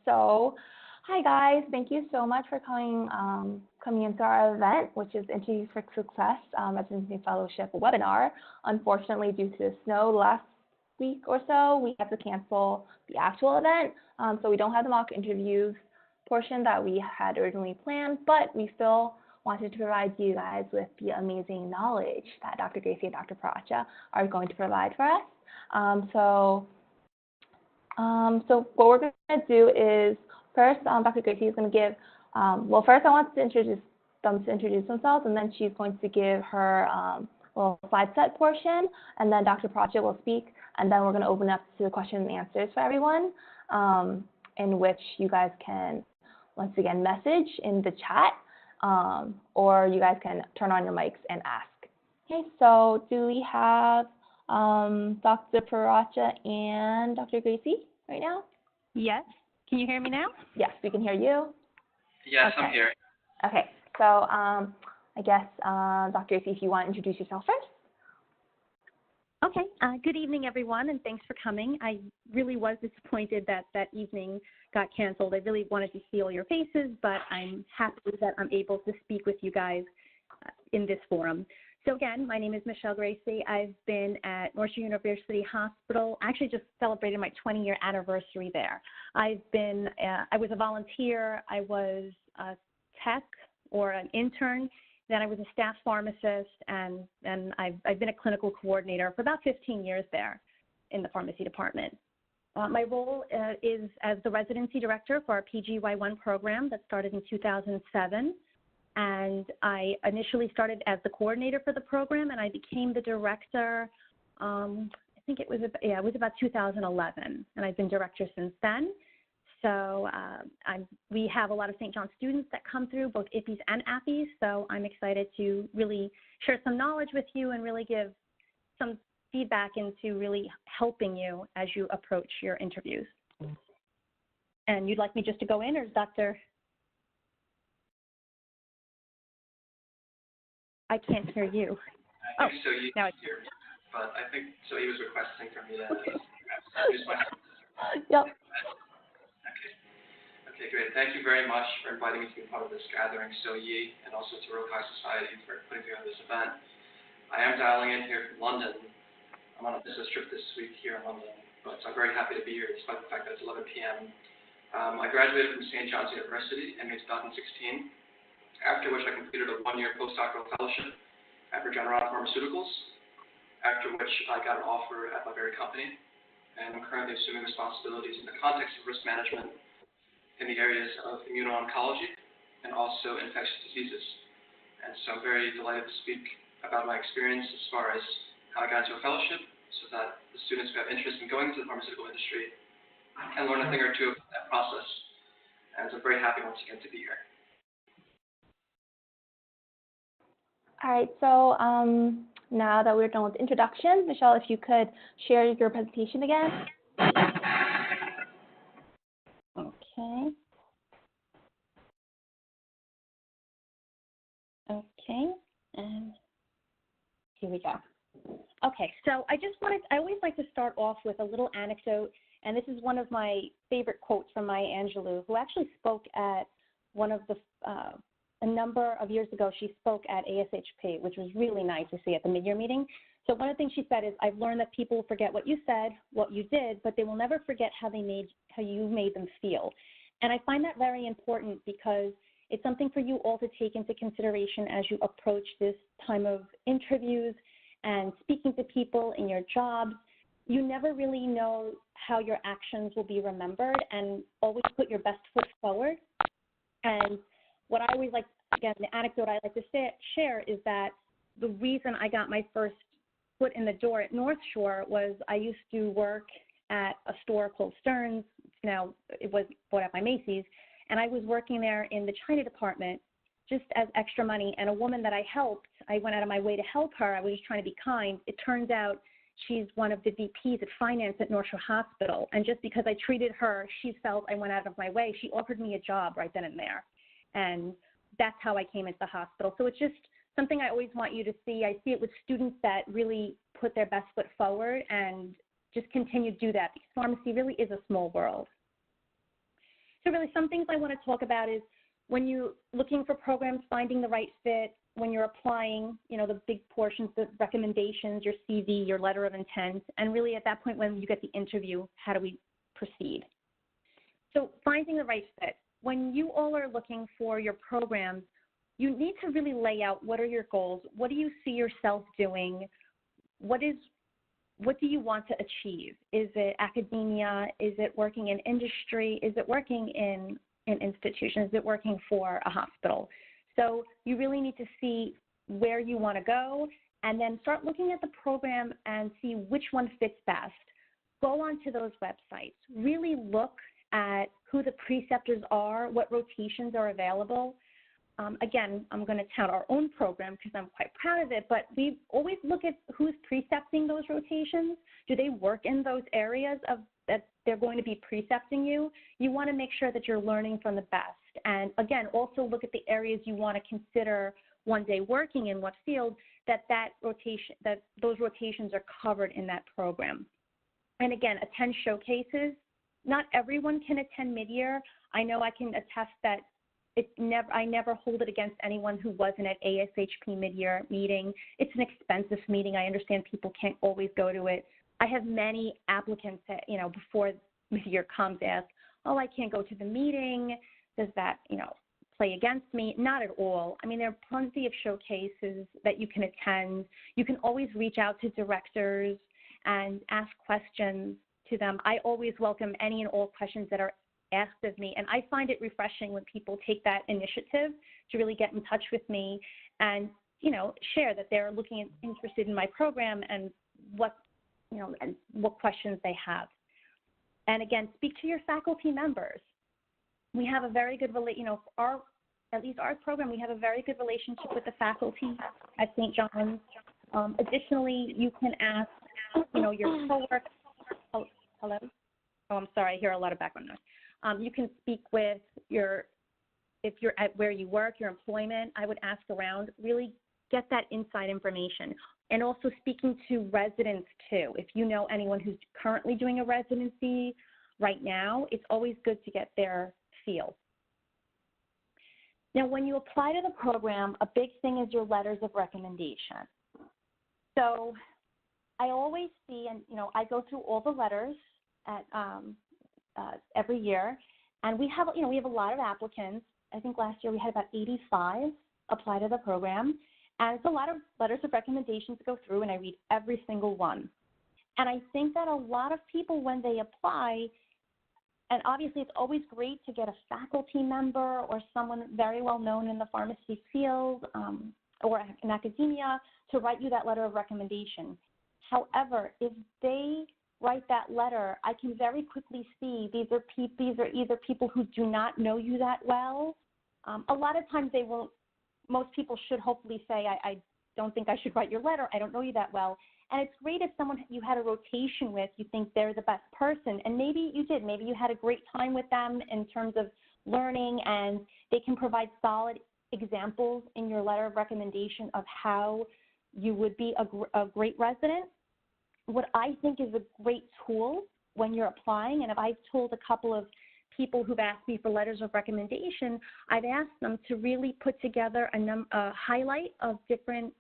So, hi guys, thank you so much for coming into our event, which is Interviews for Success Residency Fellowship webinar. Unfortunately, due to the snow last week or so, we have to cancel the actual event, so we don't have the mock interviews portion that we had originally planned, but we still wanted to provide you guys with the amazing knowledge that Dr. Graci and Dr. Piracha are going to provide for us. So what we're going to do is first, Dr. Graci is going to give, well, first I want to introduce them to introduce themselves, and then she's going to give her little slide set portion, and then Dr. Piracha will speak, and then we're going to open up to the question and answers for everyone, in which you guys can, once again, message in the chat, or you guys can turn on your mics and ask. Okay, so do we have Dr. Piracha and Dr. Graci right now? Yes. Can you hear me now? Yes, we can hear you. Yes, okay. I'm here. Okay, so I guess, Dr. Graci, if you want to introduce yourself first. Okay, good evening, everyone, and thanks for coming. I really was disappointed that that evening got canceled. I really wanted to see all your faces, but I'm happy that I'm able to speak with you guys in this forum. So again, my name is Michelle Graci. I've been at North Shore University Hospital. I actually just celebrated my 20-year anniversary there. I was a volunteer. I was a tech or an intern. Then I was a staff pharmacist, and I've been a clinical coordinator for about 15 years there in the pharmacy department. My role is as the residency director for our PGY1 program that started in 2007. And I initially started as the coordinator for the program, and I became the director, I think it was about 2011, and I've been director since then. So we have a lot of St. John's students that come through, both IPPEs and APPEs, so I'm excited to really share some knowledge with you and really give some feedback into really helping you as you approach your interviews. And you'd like me just to go in, or is Dr. I can't hear you. I think so. Now it's here, but I think so. He was requesting for me to introduce myself. Yep. Okay, great. Thank you very much for inviting me to be part of this gathering, Yi, and also to Rokai Society for putting together this event. I am dialing in here from London. I'm on a business trip this week here in London, but I'm very happy to be here despite the fact that it's 11 p.m. I graduated from St. John's University in May 2016, after which I completed a one-year postdoctoral fellowship at Regeneron Pharmaceuticals, after which I got an offer at my very company, and I'm currently assuming responsibilities in the context of risk management in the areas of immuno-oncology and also infectious diseases. And so I'm very delighted to speak about my experience as far as how I got into a fellowship so that the students who have interest in going into the pharmaceutical industry can learn a thing or two about that process. And so I'm very happy once again to be here. All right, so now that we're done with introductions, Michelle, if you could share your presentation again. Okay, and here we go. Okay, so I always like to start off with a little anecdote, and this is one of my favorite quotes from Maya Angelou, who actually spoke at one of the, a number of years ago, she spoke at SSHP, which was really nice to see at the mid-year meeting. So one of the things she said is, I've learned that people will forget what you said, what you did, but they will never forget how you made them feel. And I find that very important because it's something for you all to take into consideration as you approach this time of interviews and speaking to people in your jobs. You never really know how your actions will be remembered, and always put your best foot forward. And what I always like, again, the anecdote I like to share is that the reason I got my first foot in the door at North Shore was I used to work at a store called Stearns. Now it was bought out by Macy's, and I was working there in the China department just as extra money. And a woman that I helped, I went out of my way to help her. I was just trying to be kind. It turns out she's one of the VPs at finance at North Shore Hospital. And just because I treated her, she felt I went out of my way. She offered me a job right then and there. And that's how I came into the hospital. So it's just something I always want you to see. I see it with students that really put their best foot forward and just continue to do that, because pharmacy really is a small world. So really some things I want to talk about is when you're looking for programs, finding the right fit, when you're applying, you know, the big portions, the recommendations, your CV, your letter of intent, and really at that point when you get the interview, how do we proceed? So finding the right fit. When you all are looking for your programs, you need to really lay out what are your goals, what do you see yourself doing, what do you want to achieve? Is it academia? Is it working in industry? Is it working in an institution? Is it working for a hospital? So you really need to see where you want to go and then start looking at the program and see which one fits best. Go onto those websites. Really look at who the preceptors are, what rotations are available. Again, I'm going to tout our own program because I'm quite proud of it, but we always look at who's precepting those rotations. Do they work in those areas that they're going to be precepting you? You want to make sure that you're learning from the best. And again, also look at the areas you want to consider one day working in, what field, that those rotations are covered in that program. And again, attend showcases. Not everyone can attend mid-year. I know I can attest that I never hold it against anyone who wasn't at SSHP mid-year meeting. It's an expensive meeting. I understand people can't always go to it. I have many applicants that, you know, before mid-year comes ask, oh, I can't go to the meeting. Does that, you know, play against me? Not at all. I mean, there are plenty of showcases that you can attend. You can always reach out to directors and ask questions to them. I always welcome any and all questions that are asked of me, and I find it refreshing when people take that initiative to really get in touch with me and, you know, share that they're interested in my program and what, you know, and what questions they have. And again, speak to your faculty members. We have a very good, you know, at least our program, we have a very good relationship with the faculty at St. John's. Additionally, you can ask, you know, your coworkers. Oh, hello? Oh, I'm sorry, I hear a lot of background noise. You can speak with if you're at where you work, your employment, I would ask around, really get that inside information. And also speaking to residents too. If you know anyone who's currently doing a residency right now, it's always good to get their feel. Now, when you apply to the program, a big thing is your letters of recommendation. So I always see, and you know, I go through all the letters at every year, and we have a lot of applicants. I think last year we had about 85 apply to the program, and it's a lot of letters of recommendations to go through, and I read every single one. And I think that a lot of people, when they apply, and obviously it's always great to get a faculty member or someone very well known in the pharmacy field or in academia to write you that letter of recommendation. However, if they write that letter, I can very quickly see these are either people who do not know you that well. A lot of times they won't. Most people should hopefully say, I don't think I should write your letter. I don't know you that well. And it's great if someone you had a rotation with, you think they're the best person, and maybe you did. Maybe you had a great time with them in terms of learning, and they can provide solid examples in your letter of recommendation of how you would be a great resident. What I think is a great tool when you're applying, and if I've told a couple of people who've asked me for letters of recommendation, I've asked them to really put together a highlight of different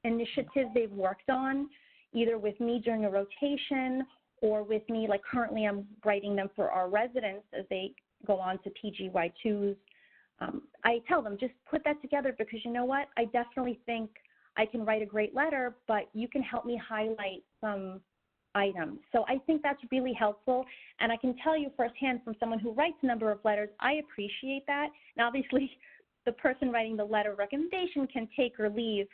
initiatives they've worked on, either with me during a rotation or with me, like currently I'm writing them for our residents as they go on to PGY2s. I tell them, just put that together because you know what? I definitely think I can write a great letter, but you can help me highlight some items. So I think that's really helpful. And I can tell you firsthand from someone who writes a number of letters, I appreciate that. And obviously, the person writing the letter of recommendation can take or leave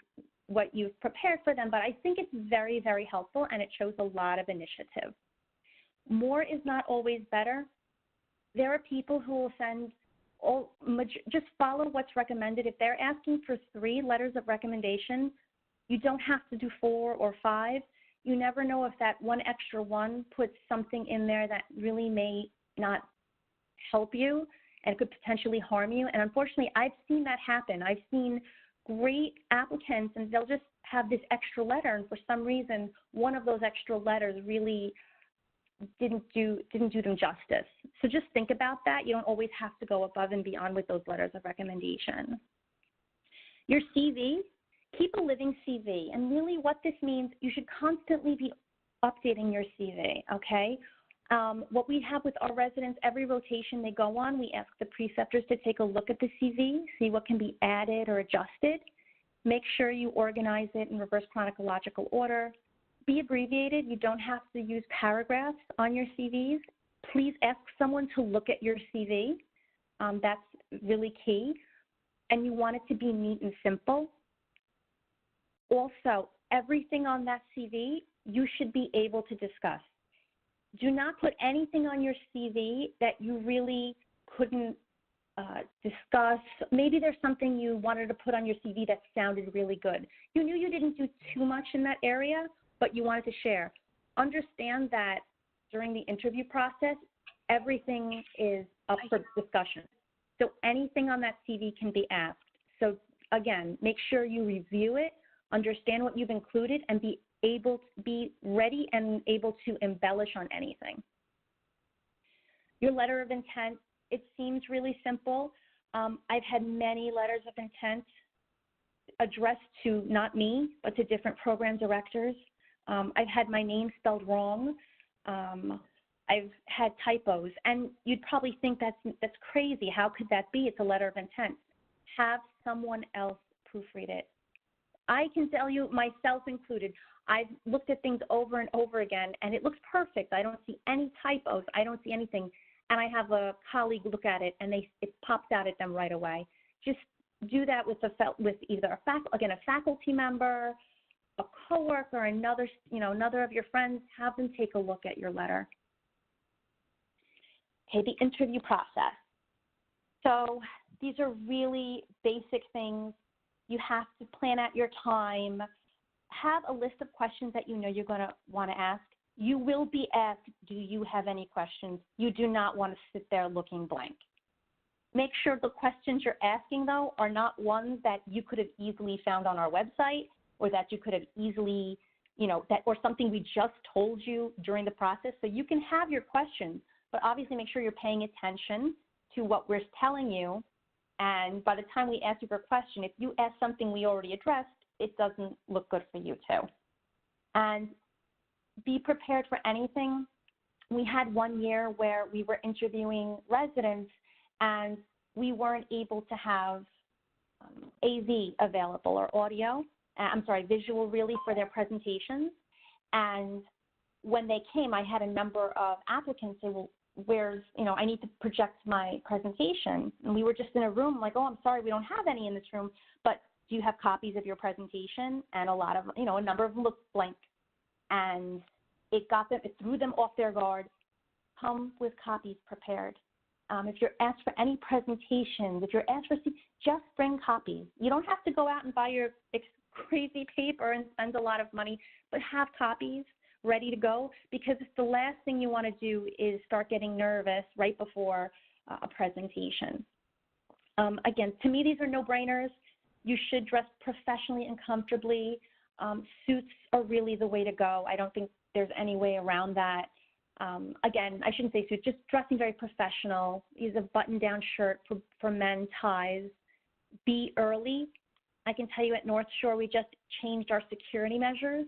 what you've prepared for them, but I think it's very, very helpful and it shows a lot of initiative. More is not always better. There are people who will send just follow what's recommended. If they're asking for 3 letters of recommendation, you don't have to do 4 or 5. You never know if that one extra one puts something in there that really may not help you and could potentially harm you. And unfortunately, I've seen that happen. I've seen great applicants, and they'll just have this extra letter, and for some reason, one of those extra letters really didn't do them justice. So just think about that. You don't always have to go above and beyond with those letters of recommendation. Your CV, keep a living CV. And really what this means, you should constantly be updating your CV, okay? What we have with our residents, every rotation they go on, we ask the preceptors to take a look at the CV, see what can be added or adjusted. Make sure you organize it in reverse chronological order. Be abbreviated. You don't have to use paragraphs on your CVs. Please ask someone to look at your CV. That's really key. And you want it to be neat and simple. Also, everything on that CV, you should be able to discuss. Do not put anything on your CV that you really couldn't discuss. Maybe there's something you wanted to put on your CV that sounded really good. You knew you didn't do too much in that area, but you wanted to share. Understand that during the interview process, everything is up for discussion. So anything on that CV can be asked. So again, make sure you review it, understand what you've included, and be ready and able to embellish on anything. Your letter of intent, it seems really simple. I've had many letters of intent addressed to not me, but to different program directors. I've had my name spelled wrong. I've had typos, and you'd probably think that's crazy. How could that be? It's a letter of intent. Have someone else proofread it. I can tell you, myself included, I've looked at things over and over again, and it looks perfect. I don't see any typos. I don't see anything. And I have a colleague look at it, and it pops out at them right away. Just do that with either a faculty member, a coworker, another of your friends. Have them take a look at your letter. Okay, the interview process. So these are really basic things. You have to plan out your time. Have a list of questions that you know you're going to want to ask. You will be asked, do you have any questions? You do not want to sit there looking blank. Make sure the questions you're asking, though, are not ones that you could have easily found on our website, or that you could have easily, or something we just told you during the process. So you can have your questions, but obviously make sure you're paying attention to what we're telling you. And by the time we ask you for a question, if you ask something we already addressed, it doesn't look good for you too. And be prepared for anything. We had one year where we were interviewing residents and we weren't able to have AV available, or audio, visual really, for their presentations. And when they came, I had a number of applicants say, well, I need to project my presentation. And we were just in a room like, oh, I'm sorry, we don't have any in this room, but do you have copies of your presentation? And a number of them looked blank. And it threw them off their guard. Come with copies prepared. If you're asked for any presentations, if you're asked for, just bring copies. You don't have to go out and buy your crazy paper and spend a lot of money, but have copies ready to go, because the last thing you want to do is start getting nervous right before a presentation. Again, to me, these are no-brainers. You should dress professionally and comfortably. Suits are really the way to go. I don't think there's any way around that. Again, I shouldn't say suit, just dressing very professional. Use a button-down shirt for men, ties. Be early. I can tell you at North Shore, we just changed our security measures.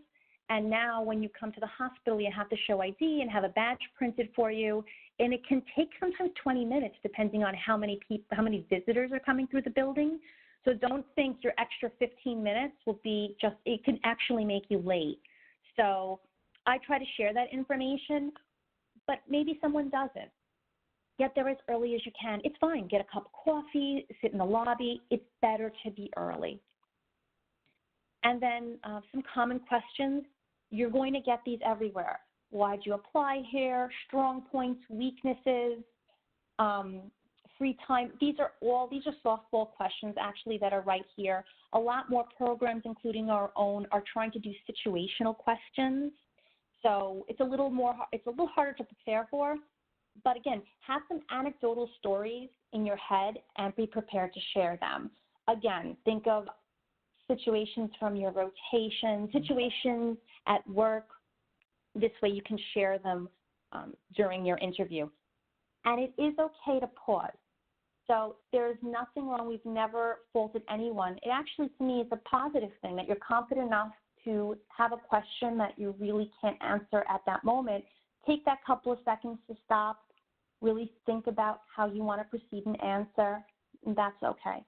And now when you come to the hospital, you have to show ID and have a badge printed for you. And it can take sometimes 20 minutes, depending on how many visitors are coming through the building. So don't think your extra 15 minutes will be it can actually make you late. So I try to share that information, but maybe someone doesn't. Get there as early as you can. It's fine. Get a cup of coffee, sit in the lobby. It's better to be early. And then some common questions. You're going to get these everywhere. Why'd you apply here? Strong points, weaknesses, free time. These are softball questions actually that are right here. A lot more programs, including our own, are trying to do situational questions. So it's a little harder to prepare for. But again, have some anecdotal stories in your head and be prepared to share them. Again, think of situations from your rotation, situations at work. This way you can share them during your interview. And it is okay to pause. So there's nothing wrong. We've never faulted anyone. It actually, to me, is a positive thing that you're confident enough to have a question that you really can't answer at that moment. Take that couple of seconds to stop, really think about how you want to proceed and answer, and that's okay.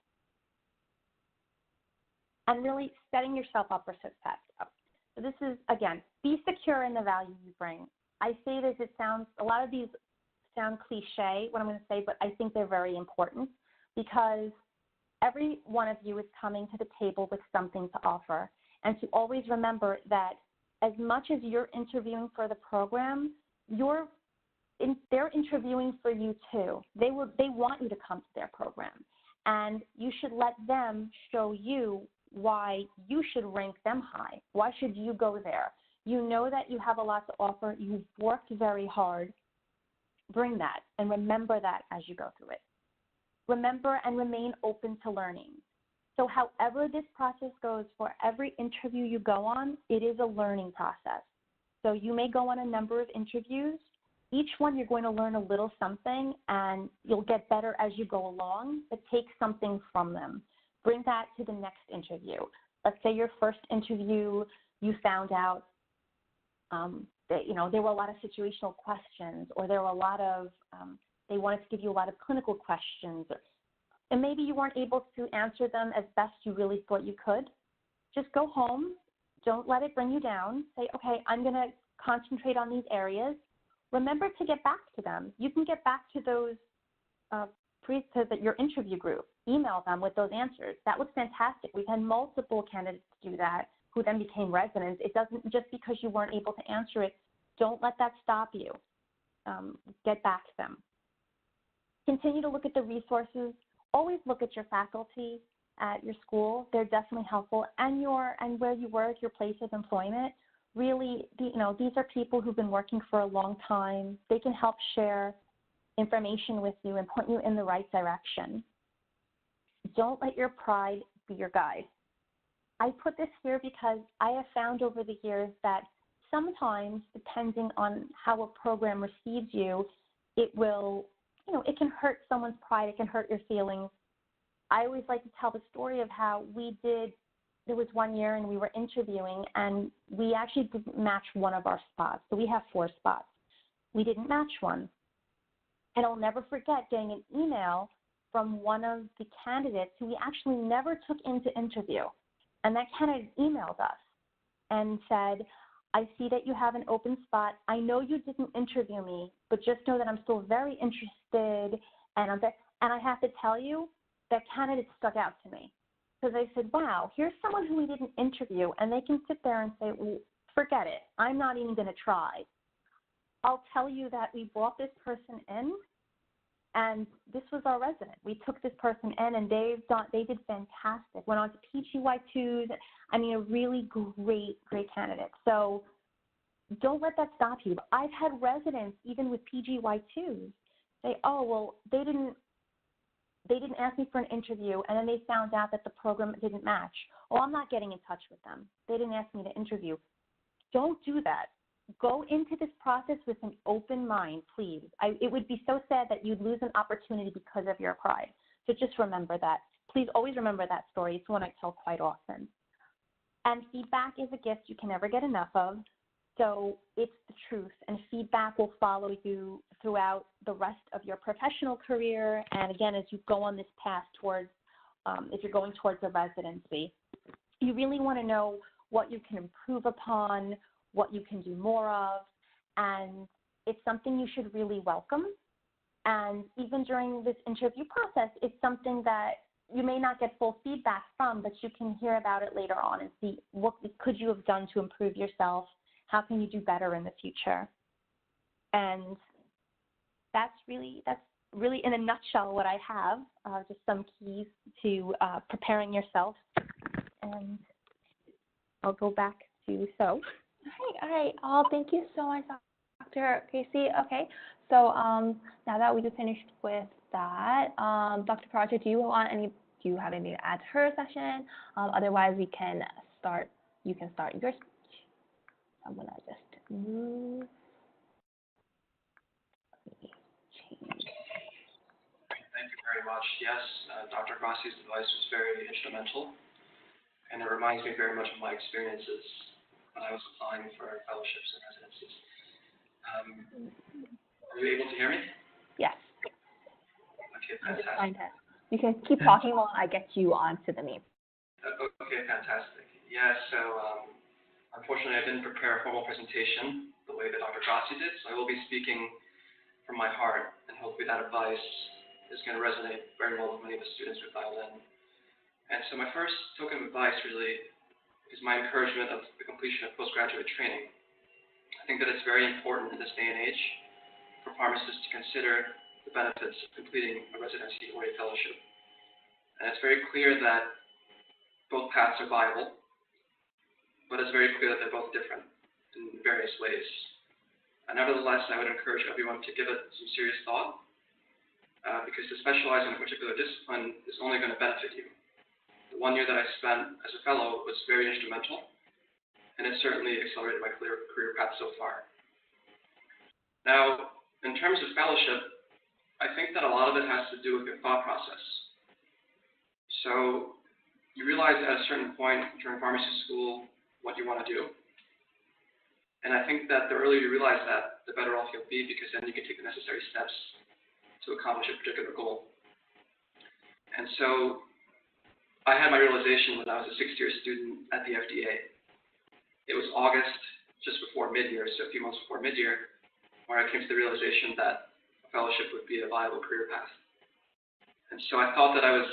And really setting yourself up for success. So this is, again, be secure in the value you bring. I say this, a lot of these sound cliche, what I'm going to say, but I think they're very important because every one of you is coming to the table with something to offer. And to always remember that as much as you're interviewing for the program, they're interviewing for you too. They want you to come to their program. And you should let them show you why you should rank them high. Why should you go there? You know that you have a lot to offer. You've worked very hard. Bring that and remember that as you go through it. Remember and remain open to learning. So however this process goes, for every interview you go on, it is a learning process. So you may go on a number of interviews. Each one you're going to learn a little something and you'll get better as you go along, but take something from them. Bring that to the next interview. Let's say your first interview, you found out that, there were a lot of situational questions, or there were a lot of, they wanted to give you a lot of clinical questions, and maybe you weren't able to answer them as best you really thought you could. Just go home. Don't let it bring you down. Say, okay, I'm going to concentrate on these areas. Remember to get back to them. You can get back to those your interview group. Email them with those answers. That was fantastic. We've had multiple candidates do that who then became residents. It doesn't, just because you weren't able to answer it, don't let that stop you. Get back to them. Continue to look at the resources. Always look at your faculty at your school. They're definitely helpful. And where you work, your place of employment. Really, these are people who've been working for a long time. They can help share information with you and point you in the right direction. Don't let your pride be your guide. I put this here because I have found over the years that sometimes, depending on how a program receives you, it will, it can hurt someone's pride, it can hurt your feelings. I always like to tell the story of how there was one year and we were interviewing and we actually didn't match one of our spots. So we have 4 spots. We didn't match one. And I'll never forget getting an email from one of the candidates who we actually never took into interview. And that candidate emailed us and said, I see that you have an open spot. I know you didn't interview me, but just know that I'm still very interested. And I have to tell you, that candidate stuck out to me. Because I said, wow, here's someone who we didn't interview, and they can sit there and say, well, forget it. I'm not even going to try. I'll tell you that we brought this person in, and this was our resident. We took this person in, and they did fantastic. Went on to PGY2s. I mean, a really great candidate. So don't let that stop you. I've had residents, even with PGY2s, say, oh, well, they didn't ask me for an interview, and then they found out that the program didn't match. Oh, I'm not getting in touch with them. They didn't ask me to interview. Don't do that. Go into this process with an open mind, please. It would be so sad that you'd lose an opportunity because of your pride. So just remember that. Please always remember that story. It's one I tell quite often. And feedback is a gift you can never get enough of. So it's the truth, and feedback will follow you throughout the rest of your professional career. And again, as you go on this path towards, if you're going towards a residency, you really want to know what you can improve upon, what you can do more of, and it's something you should really welcome. And even during this interview process, it's something that you may not get full feedback from, but you can hear about it later on and see what could you have done to improve yourself. How can you do better in the future? And that's really in a nutshell what I have, just some keys to preparing yourself. And I'll go back to So. All right. Oh, thank you so much, Dr. Graci. Okay, so now that we finished with that, Dr. Piracha, do you have anything to add to her session? Otherwise, we can start. You can start yours. I'm gonna just move. much. Yes, Dr. Graci's advice was very instrumental, and it reminds me very much of my experiences when I was applying for fellowships and residencies. Are you able to hear me? Yes. Okay, fantastic. You can keep talking while I get you onto the meet. Okay, fantastic. Yeah, so unfortunately I didn't prepare a formal presentation the way that Dr. Graci did, so I will be speaking from my heart, and hopefully that advice is going to resonate very well with many of the students who dialed in. And so my first token of advice really is my encouragement of the completion of postgraduate training. I think that it's very important in this day and age for pharmacists to consider the benefits of completing a residency or a fellowship. And it's very clear that both paths are viable, but it's very clear that they're both different in various ways. And nevertheless, I would encourage everyone to give it some serious thought, because to specialize in a particular discipline is only going to benefit you. The 1 year that I spent as a fellow was very instrumental, and it certainly accelerated my career path so far. Now, in terms of fellowship, I think that a lot of it has to do with your thought process. So you realize at a certain point during pharmacy school what you want to do. And I think that the earlier you realize that, the better off you'll be, because then you can take the necessary steps to accomplish a particular goal. And so I had my realization when I was a 6th-year student at the FDA. It was August, just before mid-year, so a few months before mid-year, where I came to the realization that a fellowship would be a viable career path. And so I thought that I was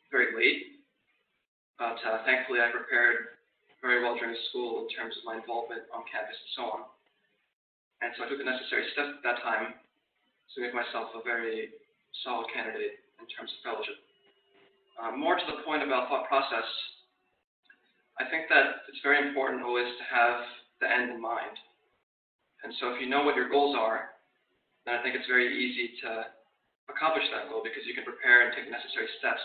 very late, but thankfully I prepared very well during school in terms of my involvement on campus and so on. And so I took the necessary steps at that time to make myself a very solid candidate in terms of fellowship. More to the point about thought process, I think that it's very important always to have the end in mind. And so if you know what your goals are, then I think it's very easy to accomplish that goal, because you can prepare and take the necessary steps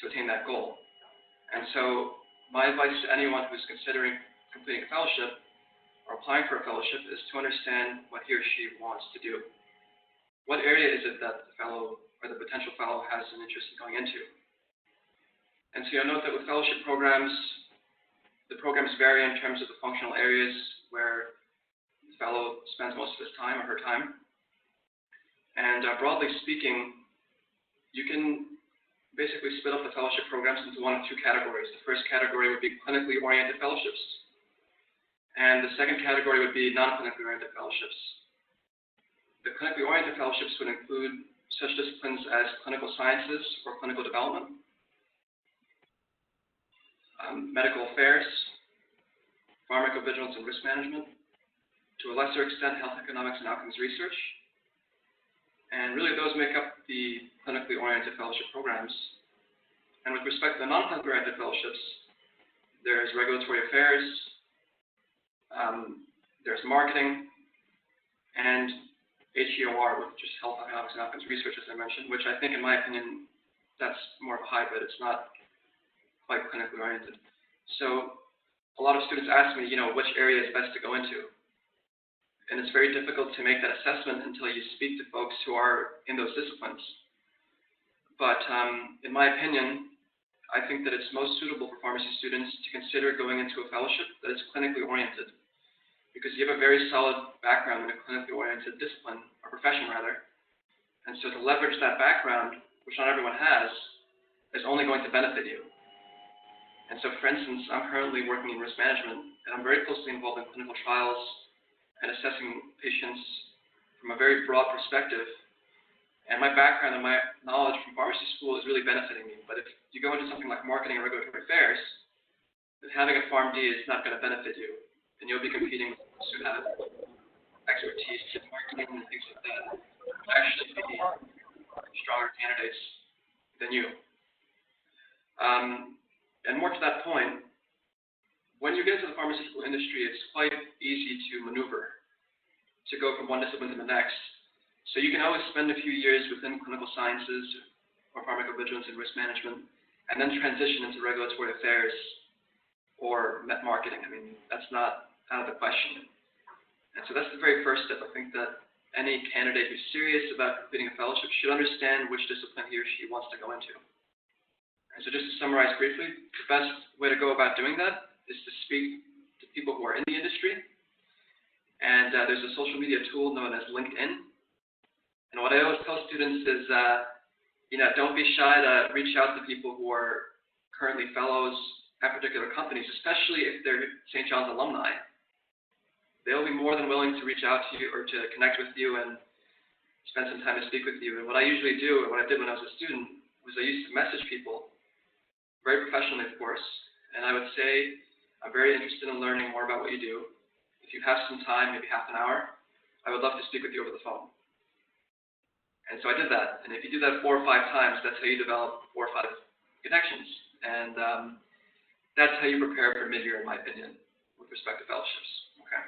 to attain that goal. And so my advice to anyone who's considering completing a fellowship or applying for a fellowship is to understand what he or she wants to do. What area is it that the fellow or the potential fellow has an interest in going into? And so you'll note that with fellowship programs, the programs vary in terms of the functional areas where the fellow spends most of his time or her time. And broadly speaking, you can basically split up the fellowship programs into one of two categories. The first category would be clinically oriented fellowships, and the second category would be non-clinically oriented fellowships. The clinically oriented fellowships would include such disciplines as clinical sciences or clinical development, medical affairs, pharmacovigilance and risk management, to a lesser extent health economics and outcomes research. And really those make up the clinically oriented fellowship programs. And with respect to the non-clinically oriented fellowships, there's regulatory affairs, there's marketing, and HEOR, which is health economics and outcomes research, as I mentioned, which I think, in my opinion, that's more of a hybrid. It's not quite clinically oriented. So a lot of students ask me, which area is best to go into? And it's very difficult to make that assessment until you speak to folks who are in those disciplines. But in my opinion, I think that it's most suitable for pharmacy students to consider going into a fellowship that is clinically oriented, because you have a very solid background in a clinically oriented discipline, or profession rather. And so to leverage that background, which not everyone has, is only going to benefit you. And so, for instance, I'm currently working in risk management, and I'm very closely involved in clinical trials and assessing patients from a very broad perspective. And my background and my knowledge from pharmacy school is really benefiting me. But if you go into something like marketing and regulatory affairs, then having a PharmD is not going to benefit you. And you'll be competing with those who have expertise in marketing and things like that, who actually be stronger candidates than you. And more to that point, when you get into the pharmaceutical industry, it's quite easy to maneuver, to go from one discipline to the next. So you can always spend a few years within clinical sciences or pharmacovigilance and risk management, and then transition into regulatory affairs or marketing. I mean, that's not out of the question. And so that's the very first step. I think that any candidate who's serious about completing a fellowship should understand which discipline he or she wants to go into. And so just to summarize briefly, the best way to go about doing that is to speak to people who are in the industry. And there's a social media tool known as LinkedIn. And what I always tell students is, don't be shy to reach out to people who are currently fellows at particular companies, especially if they're St. John's alumni. They'll be more than willing to reach out to you or to connect with you and spend some time to speak with you. And what I usually do, and what I did when I was a student, was I used to message people, very professionally, of course, and I would say, I'm very interested in learning more about what you do. If you have some time, maybe half an hour, I would love to speak with you over the phone. And so I did that. And if you do that 4 or 5 times, that's how you develop 4 or 5 connections. And that's how you prepare for mid-year, in my opinion, with respect to fellowships. Okay.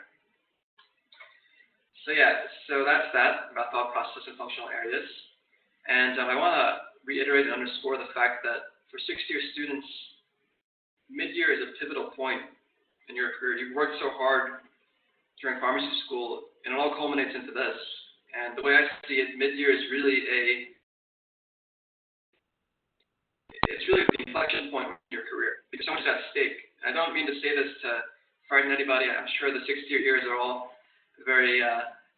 So that's that about thought process and functional areas. And I want to reiterate and underscore the fact that for 6th-year students, mid-year is a pivotal point in your career. You've worked so hard during pharmacy school, and it all culminates into this. And the way I see it, mid-year is really the inflection point in your career, because so much is at stake. And I don't mean to say this to frighten anybody. I'm sure the 6th-year years are all very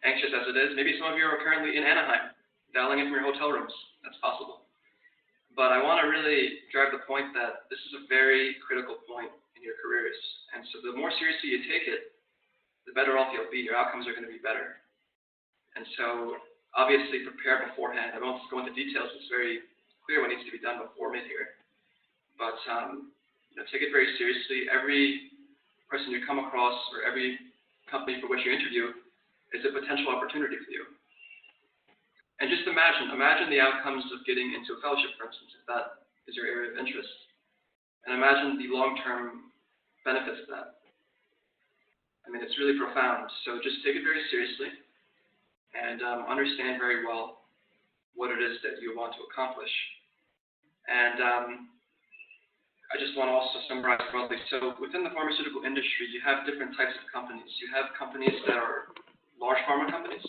anxious as it is. Maybe some of you are currently in Anaheim, dialing in from your hotel rooms. That's possible. But I want to really drive the point that this is a very critical point in your careers. And so the more seriously you take it, the better off you'll be. Your outcomes are going to be better. And so obviously prepare beforehand. I won't go into details. It's very clear what needs to be done before mid-year. But take it very seriously. Every person you come across or every company for which you interview is a potential opportunity for you. And just imagine the outcomes of getting into a fellowship, for instance, if that is your area of interest. And imagine the long-term benefits of that. I mean, it's really profound. So just take it very seriously and understand very well what it is that you want to accomplish. And I just want to also summarize broadly. So within the pharmaceutical industry, you have different types of companies. You have companies that are large pharma companies.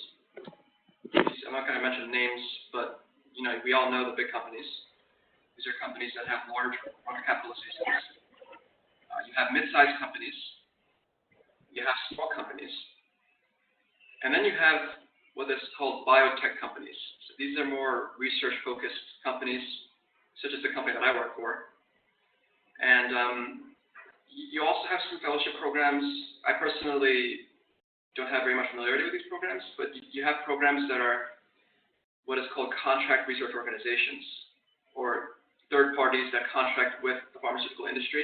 I'm not going to mention names, but we all know the big companies. These are companies that have large market capitalizations. You have mid-sized companies. You have small companies. And then you have what is called biotech companies. So these are more research-focused companies, such as the company that I work for. And you also have some fellowship programs. I personally don't have very much familiarity with these programs, but you have programs that are what is called contract research organizations, or third parties that contract with the pharmaceutical industry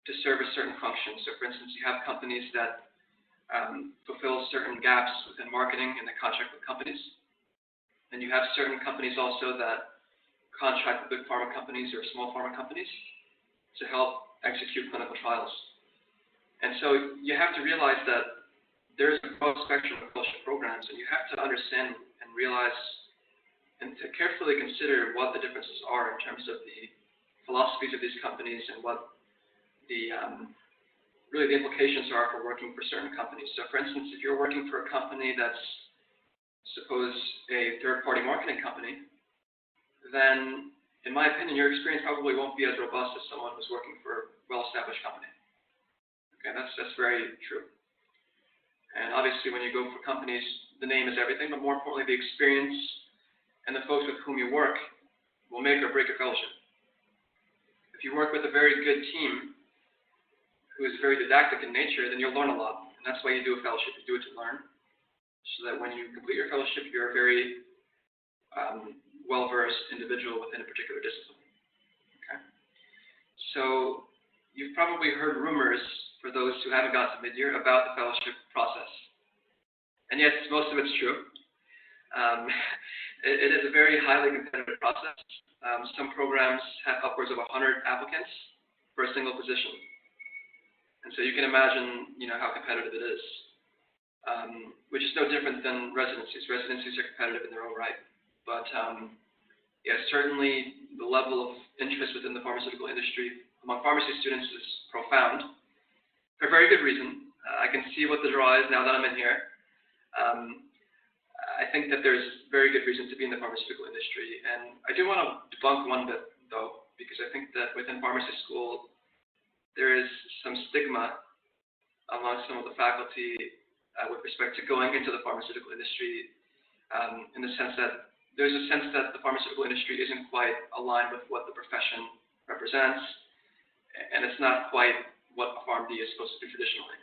to service certain functions. So for instance, you have companies that fulfill certain gaps within marketing and they contract with companies. And you have certain companies also that contract with big pharma companies or small pharma companies to help execute clinical trials. And so you have to realize that there is a broad spectrum of fellowship programs, and you have to understand and realize and to carefully consider what the differences are in terms of the philosophies of these companies and what the really the implications are for working for certain companies. So for instance, if you're working for a company that's, suppose, a third-party marketing company, then in my opinion, your experience probably won't be as robust as someone who's working for a well-established company. Okay, that's very true. And obviously, when you go for companies, the name is everything, but more importantly, the experience and the folks with whom you work will make or break a fellowship. If you work with a very good team who is very didactic in nature, then you'll learn a lot. And that's why you do a fellowship. You do it to learn, so that when you complete your fellowship, you're a very well-versed individual within a particular discipline. Okay? So you've probably heard rumors, for those who haven't got to mid-year, about the fellowship process. And yes, most of it's true. It is a very highly competitive process. Some programs have upwards of 100 applicants for a single position. And so you can imagine, how competitive it is, which is no different than residencies. Residencies are competitive in their own right. But certainly the level of interest within the pharmaceutical industry among pharmacy students is profound, for very good reason. I can see what the draw is now that I'm in here. think that there's very good reason to be in the pharmaceutical industry. And I do want to debunk one bit, though, because I think that within pharmacy school, there is some stigma among some of the faculty with respect to going into the pharmaceutical industry, in the sense that there's a sense that the pharmaceutical industry isn't quite aligned with what the profession represents, and it's not quite what a PharmD is supposed to do traditionally,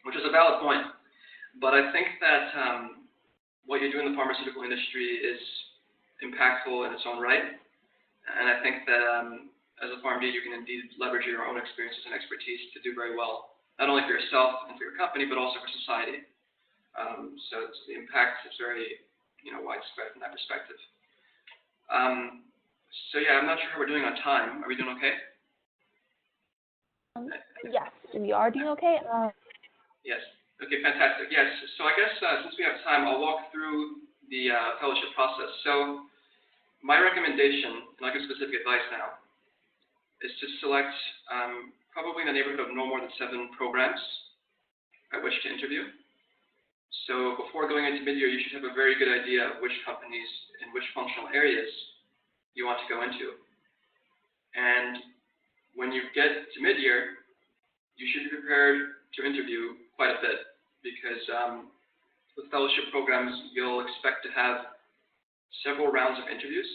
which is a valid point. But I think that what you do in the pharmaceutical industry is impactful in its own right, and I think that as a PharmD, you can indeed leverage your own experiences and expertise to do very well, not only for yourself and for your company, but also for society. So the impact is very, widespread from that perspective. So yeah, I'm not sure how we're doing on time. Are we doing okay? Yes, we are doing okay. Yes. Okay, fantastic. Yes. So I guess since we have time, I'll walk through the fellowship process. So my recommendation, and I'll give specific advice now, is to select probably in the neighborhood of no more than 7 programs at which to interview. So before going into mid-year, you should have a very good idea of which companies and which functional areas you want to go into. And when you get to mid-year, you should be prepared to interview quite a bit, because with fellowship programs, you'll expect to have several rounds of interviews.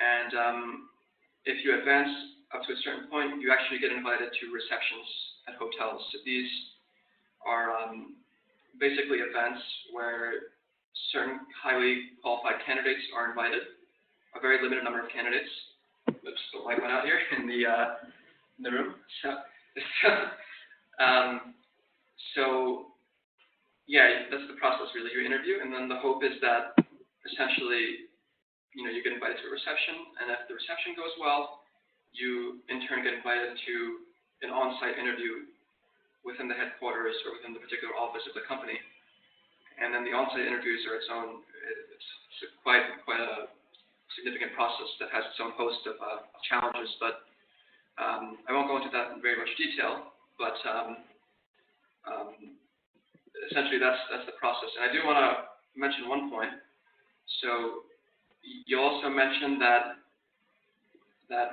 And if you advance up to a certain point, you actually get invited to receptions at hotels. So these are basically events where certain highly qualified candidates are invited, a very limited number of candidates. Oops, the light went out here in the room. So yeah, that's the process really. You interview, and then the hope is that essentially, you get invited to a reception, and if the reception goes well, you in turn get invited to an on-site interview within the headquarters or within the particular office of the company. And then the on-site interviews are it's quite a significant process that has its own host of challenges, but I won't go into that in very much detail, but essentially that's the process. And I do want to mention one point. So you also mentioned that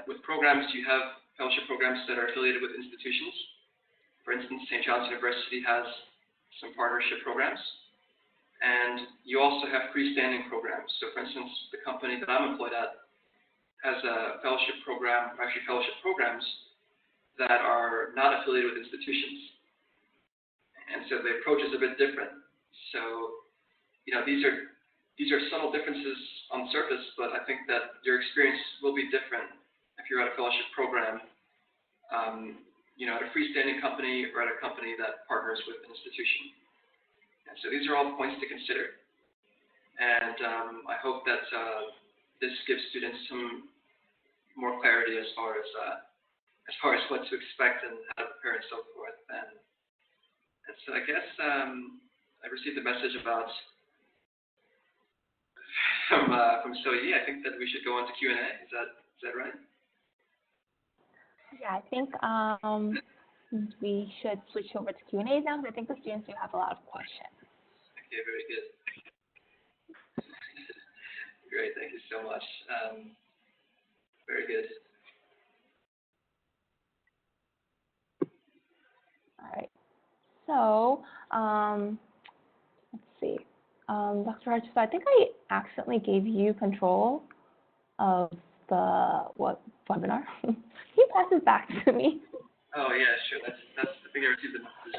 with programs, you have fellowship programs that are affiliated with institutions. For instance, St. John's University has some partnership programs, and you also have freestanding programs. So for instance, the company that I'm employed at has a fellowship program, or actually fellowship programs that are not affiliated with institutions. And so the approach is a bit different. So, these are subtle differences on the surface, but I think that your experience will be different if you're at a fellowship program, at a freestanding company or at a company that partners with an institution. And so these are all points to consider. And I hope that this gives students some more clarity as far as what to expect and how to prepare and so forth. And so I guess I received a message about from Soyi. I think that we should go on to Q&A. Is that right? Yeah, I think we should switch over to Q&A now, because I think the students do have a lot of questions. Okay, very good. Great, thank you so much. Very good. All right. So, let's see. Dr. Harch, so I think I accidentally gave you control of the webinar. Can you pass it back to me? Oh yeah, sure. That's the thing I received the message.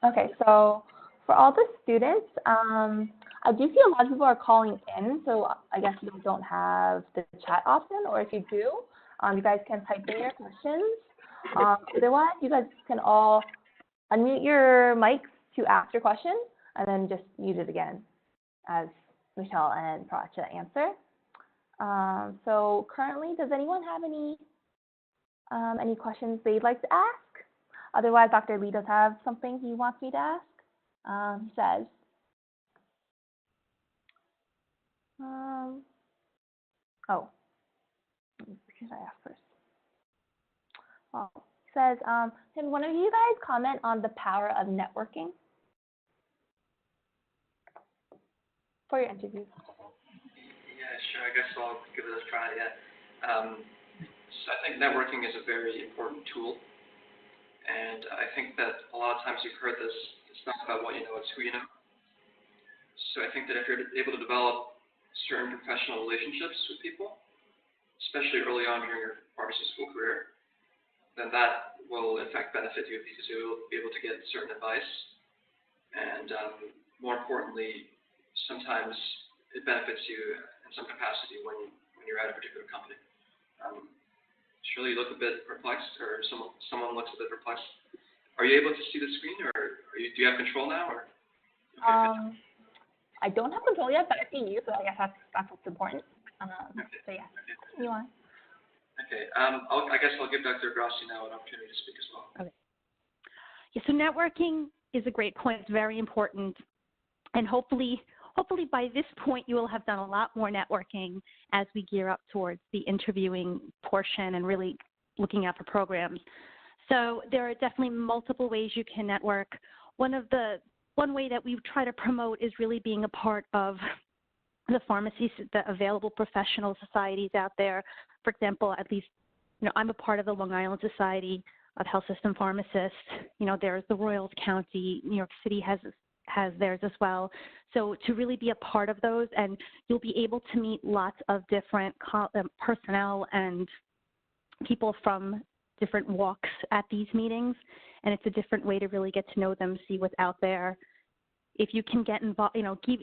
Okay. Okay, so for all the students, I do see a lot of people are calling in, so I guess you don't have the chat option, or if you do, you guys can type in your questions. Otherwise, you guys can all unmute your mics to ask your question, and then just mute it again as Michelle and Piracha answer. So currently, does anyone have any questions they'd like to ask? Otherwise, Dr. Lee does have something he wants me to ask. He says, who should I ask first? Well, he says, can one of you guys comment on the power of networking? for your interviews? Yeah, sure. I guess I'll give it a try. Yeah. So I think networking is a very important tool, and I think that a lot of times you've heard this. It's not about what you know; it's who you know. So I think that if you're able to develop certain professional relationships with people, especially early on during your pharmacy school career, then that will in fact benefit you because you'll be able to get certain advice, and more importantly, sometimes it benefits you in some capacity when you're at a particular company. Shirley, you look a bit perplexed, or someone looks a bit perplexed. Are you able to see the screen, or do you have control now? Or okay, I don't have control yet, but I see you, so I guess that's what's important. okay. So yeah, Okay. you want? Okay. I guess I'll give Dr. Graci now an opportunity to speak as well. Okay. Yeah, so networking is a great point. It's very important. And hopefully by this point, you will have done a lot more networking as we gear up towards the interviewing portion and really looking out for programs. So there are definitely multiple ways you can network. One way that we try to promote is really being a part of the pharmacies, the available professional societies out there. For example, at least, I'm a part of the Long Island Society of Health System Pharmacists. There's the Royals County, New York City has theirs as well. So to really be a part of those, and you'll be able to meet lots of different personnel and people from different walks at these meetings, and it's a different way to really get to know them, see what's out there. If you can get involved,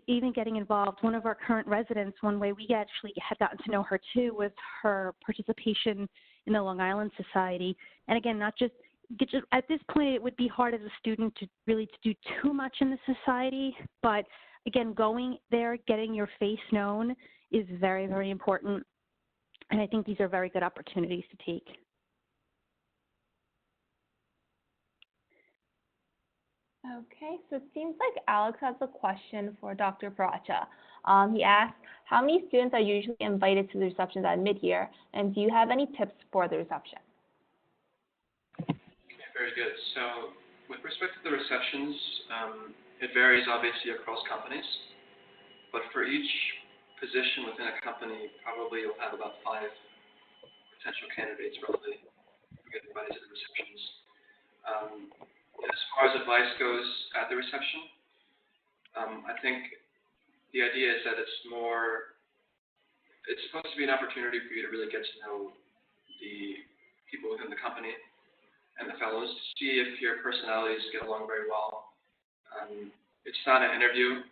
even getting involved, one of our current residents, one way we actually had gotten to know her too was her participation in the Long Island Society. And again, not just at this point, it would be hard as a student to really do too much in the society, but again, going there, getting your face known is very, very important. And I think these are very good opportunities to take. Okay, so it seems like Alex has a question for Dr. Piracha. He asked, how many students are usually invited to the receptions at mid-year, and do you have any tips for the reception? Okay, very good. So with respect to the receptions, it varies obviously across companies, but for each position within a company, probably you'll have about 5 potential candidates roughly who get invited to the receptions. As far as advice goes at the reception, I think the idea is that it's supposed to be an opportunity for you to really get to know the people within the company and the fellows to see if your personalities get along very well. It's not an interview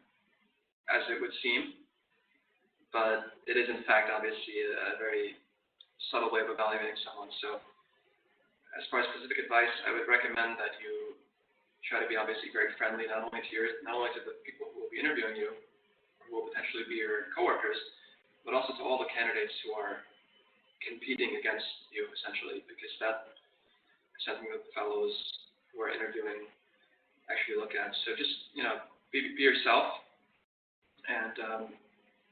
as it would seem, but it is in fact obviously a very subtle way of evaluating someone. So as far as specific advice, I would recommend that you try to be obviously very friendly, not only to the people who will be interviewing you, or who will potentially be your coworkers, but also to all the candidates who are competing against you, essentially, because that is something that the fellows who are interviewing actually look at. So just, be yourself, and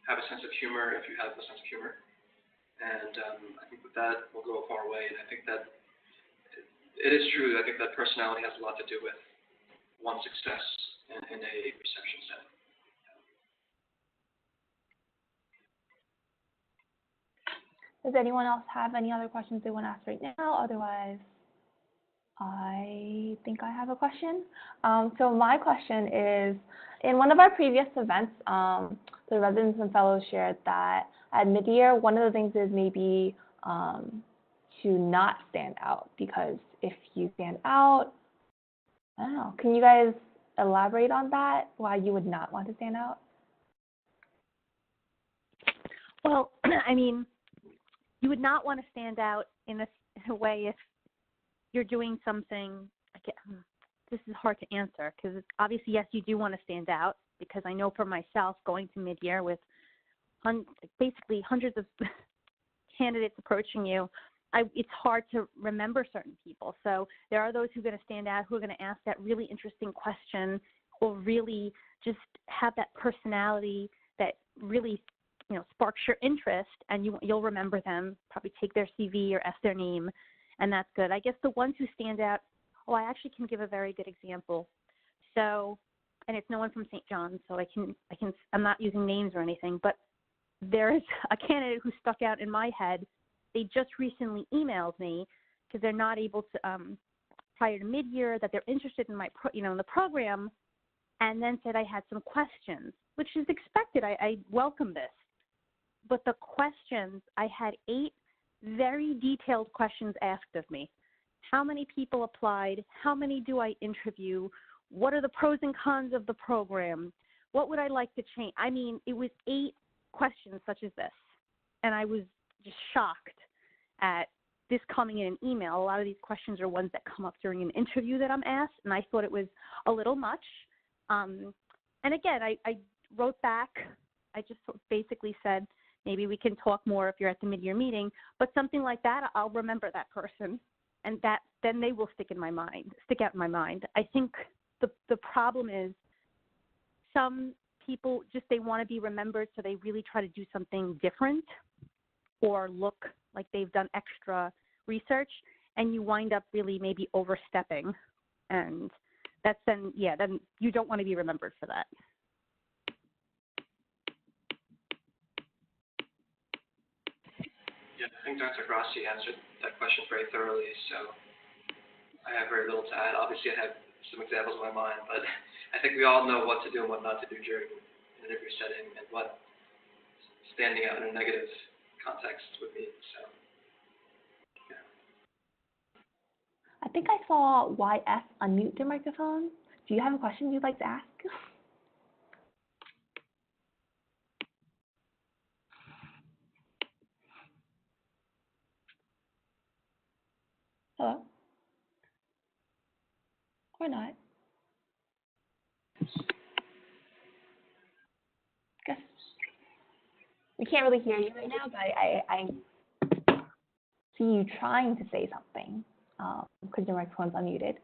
have a sense of humor if you have a sense of humor. And I think that will go a far way. And I think that it is true. I think that personality has a lot to do with one's success in a reception setting. Does anyone else have any other questions they want to ask right now? Otherwise, I think I have a question. So my question is, in one of our previous events, the residents and fellows shared that at mid-year, one of the things is maybe to not stand out, because if you stand out, I don't know, can you guys elaborate on that, why you would not want to stand out? Well, I mean, you would not want to stand out in a way if you're doing something. This is hard to answer because obviously, yes, you do want to stand out, because I know for myself going to mid-year with basically hundreds of candidates approaching you, it's hard to remember certain people. So there are those who are going to stand out, who are going to ask that really interesting question, or really just have that personality that really, sparks your interest, and you'll remember them, probably take their CV or ask their name, and that's good. I guess the ones who stand out, I actually can give a very good example. So and it's no one from St. John's, so I'm not using names or anything, but there's a candidate who stuck out in my head. They just recently emailed me because they're not able to, prior to mid-year, that they're interested in my, in the program, and then said I had some questions, which is expected. I welcome this. But the questions, I had 8 very detailed questions asked of me. How many people applied? How many do I interview? What are the pros and cons of the program? What would I like to change? I mean, it was 8 questions such as this. And I was just shocked at this coming in an email. A lot of these questions are ones that come up during an interview that I'm asked, and I thought it was a little much. And again, I wrote back. I just basically said, maybe we can talk more if you're at the mid-year meeting, but something like that, I'll remember that person, and then they will stick out in my mind. I think the problem is some people they want to be remembered, so they really try to do something different or look like they've done extra research, and you wind up really maybe overstepping, and that's then you don't want to be remembered for that. Yeah, I think Dr. Graci answered that question very thoroughly, so I have very little to add. Obviously, I have some examples in my mind, but I think we all know what to do and what not to do during an interview setting and what standing out in a negative context would mean. So, yeah. I think I saw YS unmute their microphone. Do you have a question you'd like to ask? Hello? Or not? Guess we can't really hear you right now, but I see you trying to say something because your microphone's unmuted.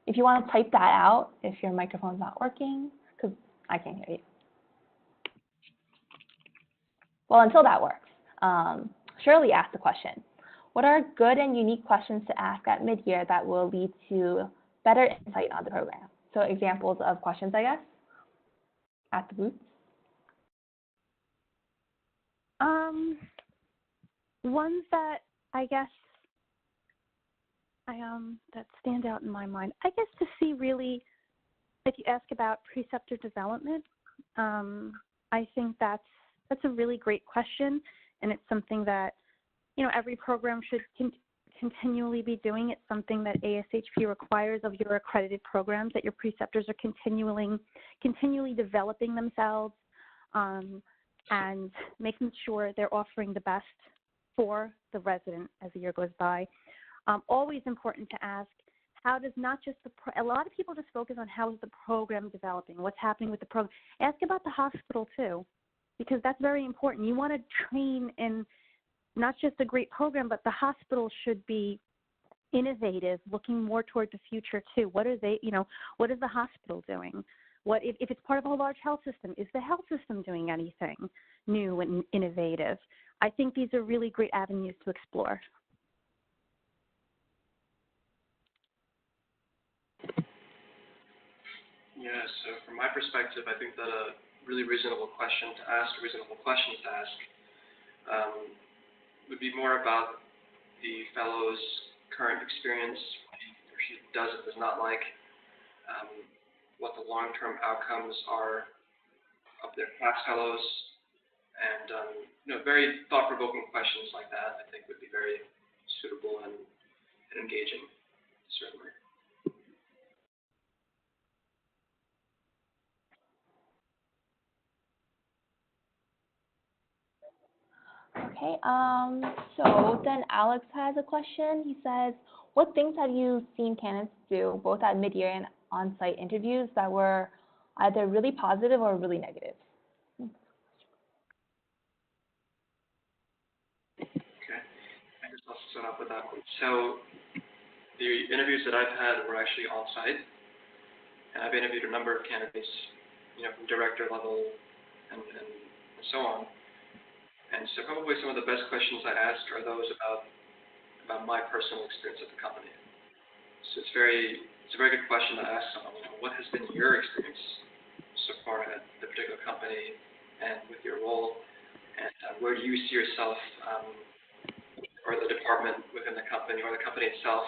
If you want to type that out, if your microphone's not working, because I can't hear you. Well, until that works, Shirley asked the question. What are good and unique questions to ask at mid-year that will lead to better insight on the program? So examples of questions, I guess, at the booth. Ones that I guess that stand out in my mind, I guess to see really, if you ask about preceptor development, I think that's a really great question, and it's something that every program should continually be doing. It's something that ASHP requires of your accredited programs, that your preceptors are continually developing themselves and making sure they're offering the best for the resident as the year goes by. Always important to ask, how does not just a lot of people just focus on how is the program developing, what's happening with the program. Ask about the hospital too, because that's very important. You want to train in not just a great program, but the hospital should be innovative, looking more toward the future too. What are they, what is the hospital doing? What if it's part of a large health system? Is the health system doing anything new and innovative? I think these are really great avenues to explore. Yeah, so from my perspective, I think that a really reasonable question to ask, would be more about the fellow's current experience, what he or she does and does not like, what the long-term outcomes are of their past fellows, and very thought-provoking questions like that I think would be very suitable and engaging, certainly. Okay, so then Alex has a question. He says, what things have you seen candidates do, both at mid-year and on-site interviews, that were either really positive or really negative? Okay, I guess I'll start off with that one. So the interviews that I've had were actually on-site, and I've interviewed a number of candidates, from director level and so on. And so probably some of the best questions I ask are those about my personal experience at the company. So it's a very good question to ask someone, what has been your experience you see yourself, or the department within the company, or the company itself,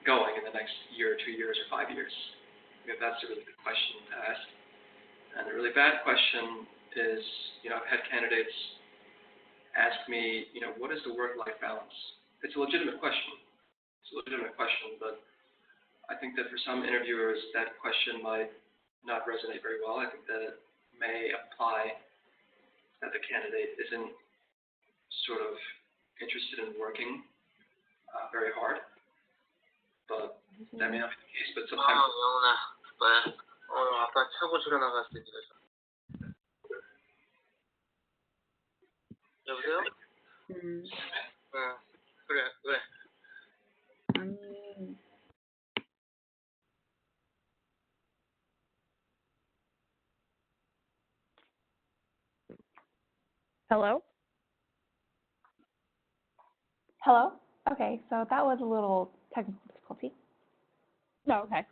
going in the next year, 2 years, or 5 years? Because that's a really good question to ask. And the really bad question is, I've had candidates ask me, what is the work-life balance? It's a legitimate question. But I think that for some interviewers, that question might not resonate very well. I think that it may apply that the candidate isn't sort of interested in working very hard. But that may not be the case. But sometimes. 영훈아, 뭐야? 아빠 차고 출연나갔을 때 집에서. 여보세요? 응, 그래. Hello? Hello? Okay, so that was a little technical difficulty. No, okay.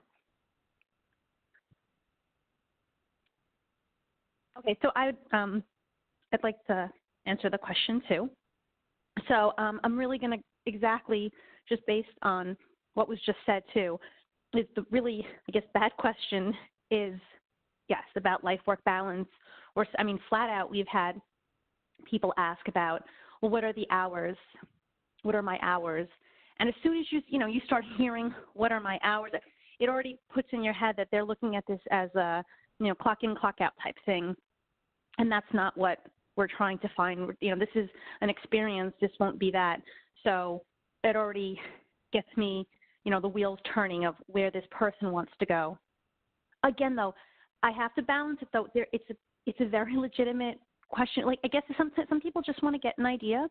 Okay, so I'd like to answer the question too. So I'm really going to exactly just based on what was just said too, is the really, I guess, bad question is, yes, about life-work balance. Or, flat out, we've had people ask about, well, what are the hours? What are my hours? And as soon as you start hearing what are my hours, it already puts in your head that they're looking at this as a, clock in, clock out type thing. And that's not what we're trying to find. This is an experience. This won't be that. So it already gets me, the wheels turning of where this person wants to go. Again, though, I have to balance it, though. It's a very legitimate question. Like, I guess some people just want to get an idea.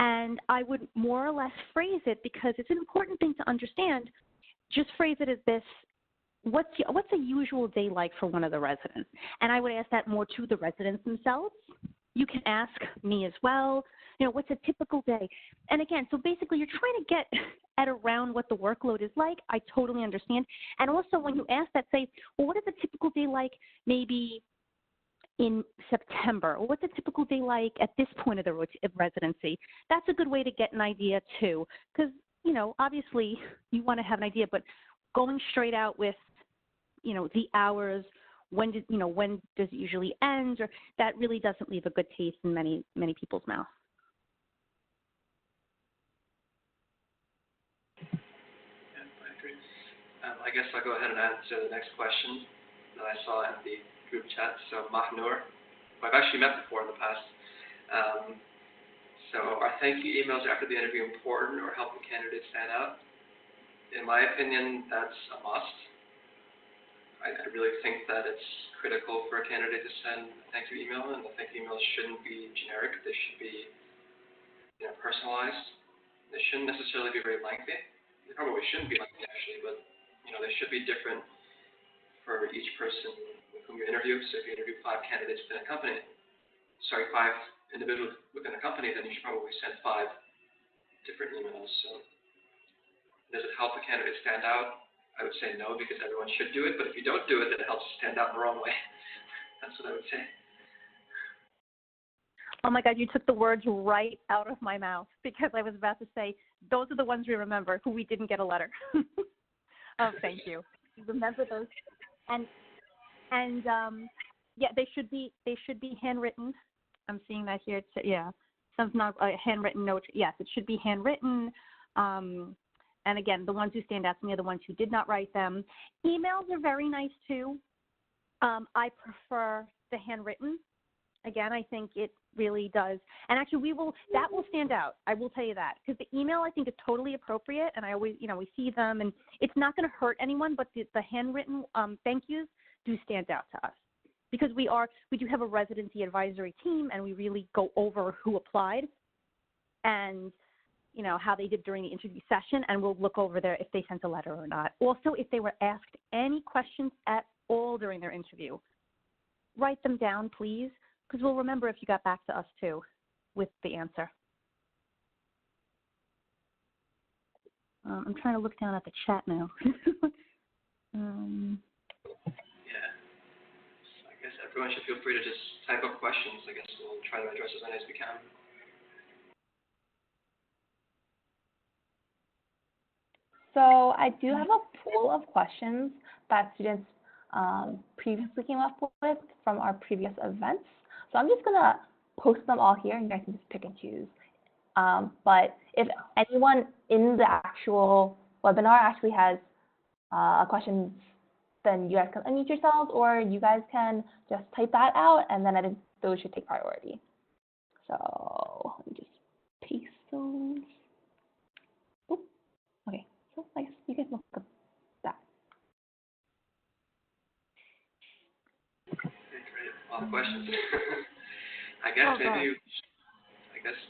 And I would more or less phrase it, because it's an important thing to understand, just phrase it as this: what's a usual day like for one of the residents? And I would ask that more to the residents themselves. You can ask me as well, what's a typical day? And again, so basically you're trying to get at around what the workload is like. I totally understand. And also when you ask that, say, well, what is a typical day like maybe in September? Or what's a typical day like at this point of the residency? That's a good way to get an idea too. Because, obviously you want to have an idea, but going straight out with, the hours, when does it usually end, or that really doesn't leave a good taste in many people's mouth. Yeah, I agree. I guess I'll go ahead and answer the next question that I saw in the group chat. So Mahnur, who I've actually met before in the past. So are thank you emails after the interview important or help the candidate stand out? In my opinion, that's a must. I really think that it's critical for a candidate to send a thank you email, and the thank you emails shouldn't be generic. They should be personalized. They shouldn't necessarily be very lengthy. They probably shouldn't be lengthy, actually, but they should be different for each person with whom you interview. So if you interview 5 candidates within a company, 5 individuals within a company, then you should probably send 5 different emails. So does it help the candidate stand out? I would say no, because everyone should do it. But if you don't do it, then it helps you stand out in the wrong way. That's what I would say. Oh my God, you took the words right out of my mouth, because I was about to say, those are the ones we remember who we didn't get a letter. Oh, thank you. Remember those. And yeah, they should be handwritten. I'm seeing that here. Some not a handwritten note. Yes, it should be handwritten. And again, the ones who stand out to me are the ones who did not write them. Emails are very nice too. I prefer the handwritten. Again, I think it really does. And actually, that will stand out. I will tell you that, because the email I think is totally appropriate, and I always, we see them, and it's not going to hurt anyone. But the handwritten thank yous do stand out to us, because we do have a residency advisory team, and we really go over who applied, and how they did during the interview session, and we'll look over there if they sent a letter or not. Also, if they were asked any questions at all during their interview, write them down, please, because we'll remember if you got back to us too with the answer. I'm trying to look down at the chat now. Yeah. So I guess everyone should feel free to just type up questions. I guess we'll try to address as many as we can. So I do have a pool of questions that students previously came up with from our previous events. So I'm just going to post them all here, and you guys can just pick and choose. But if anyone in the actual webinar actually has questions, then you guys can unmute yourselves, or you guys can just type that out, and then I think those should take priority. So let me just paste those. Oop. Okay, so I guess you guys look at that. Okay, great. A lot of questions. I guess